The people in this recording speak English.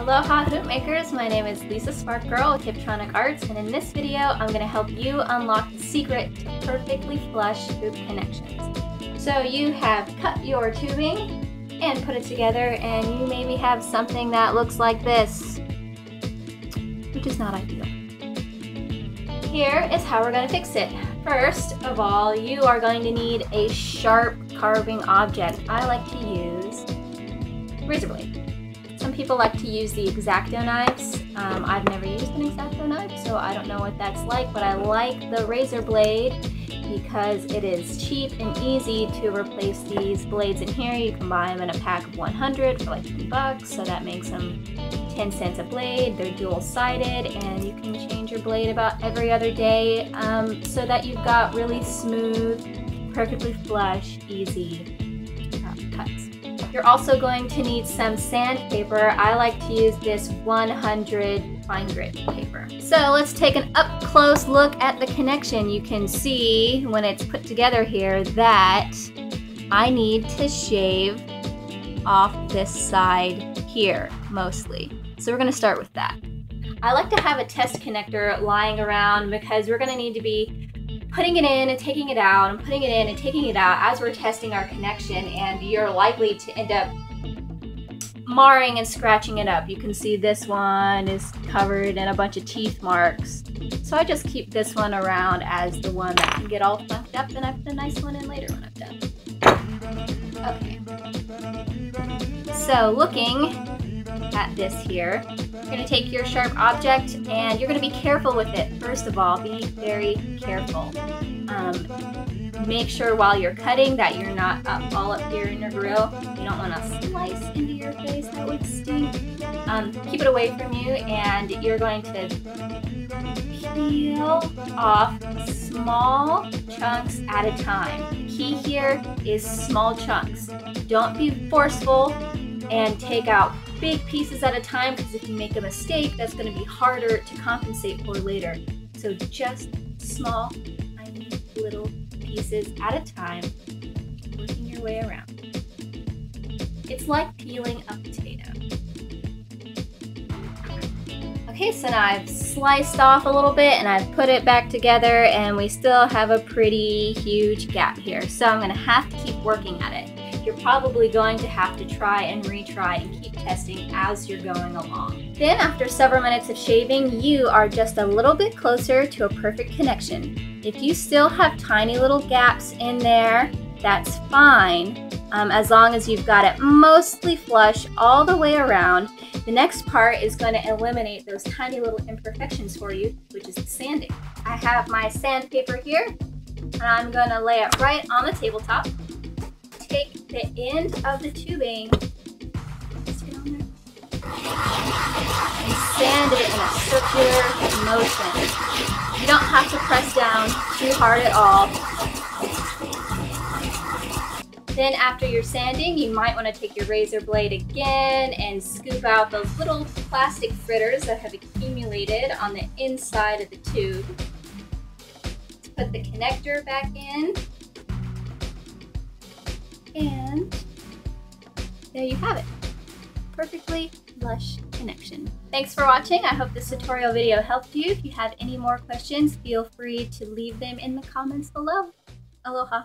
Aloha Hoop Makers, my name is Lisa Sparkgirl with Hiptronic Arts, and in this video I'm going to help you unlock the secret to perfectly flush hoop connections. So you have cut your tubing and put it together, and you maybe have something that looks like this, which is not ideal. Here is how we're going to fix it. First of all, you are going to need a sharp carving object. I like to use razor blade. Some people like to use the X-Acto knives. I've never used an X-Acto knife, so I don't know what that's like, but I like the razor blade because it is cheap and easy to replace these blades in here. You can buy them in a pack of 100 for like $10, so that makes them 10 cents a blade. They're dual-sided, and you can change your blade about every other day so that you've got really smooth, perfectly flush, easy cuts. You're also going to need some sandpaper. I like to use this 100 fine grit paper. So let's take an up close look at the connection. You can see when it's put together here that I need to shave off this side here mostly. So we're going to start with that. I like to have a test connector lying around because we're going to need to be putting it in and taking it out and putting it in and taking it out as we're testing our connection, and you're likely to end up marring and scratching it up. You can see this one is covered in a bunch of teeth marks. So I just keep this one around as the one that can get all funked up, and I put a nice one in later when I'm done. Okay. So looking at this here, you're going to take your sharp object and you're going to be careful with it. First of all, be very careful. Make sure while you're cutting that you're not all up here in your grill. You don't want to slice into your face, that would stink. Keep it away from you, and you're going to peel off small chunks at a time. The key here is small chunks. Don't be forceful and take out big pieces at a time, because if you make a mistake, that's going to be harder to compensate for later. So just small, tiny little pieces at a time, working your way around. It's like peeling a potato. Okay, so now I've sliced off a little bit and I've put it back together, and we still have a pretty huge gap here. So I'm going to have to keep working at it. You're probably going to have to try and retry and keep testing as you're going along. Then after several minutes of shaving, you are just a little bit closer to a perfect connection. If you still have tiny little gaps in there, that's fine, as long as you've got it mostly flush all the way around. The next part is going to eliminate those tiny little imperfections for you, which is the sanding. I have my sandpaper here, and I'm going to lay it right on the tabletop. Take the end of the tubing, stick it on there, and sand it in a circular motion. You don't have to press down too hard at all. Then after you're sanding, you might want to take your razor blade again and scoop out those little plastic fritters that have accumulated on the inside of the tube. Let's put the connector back in. And there you have it. Perfectly flush connection. Thanks for watching. I hope this tutorial video helped you. If you have any more questions, feel free to leave them in the comments below. Aloha.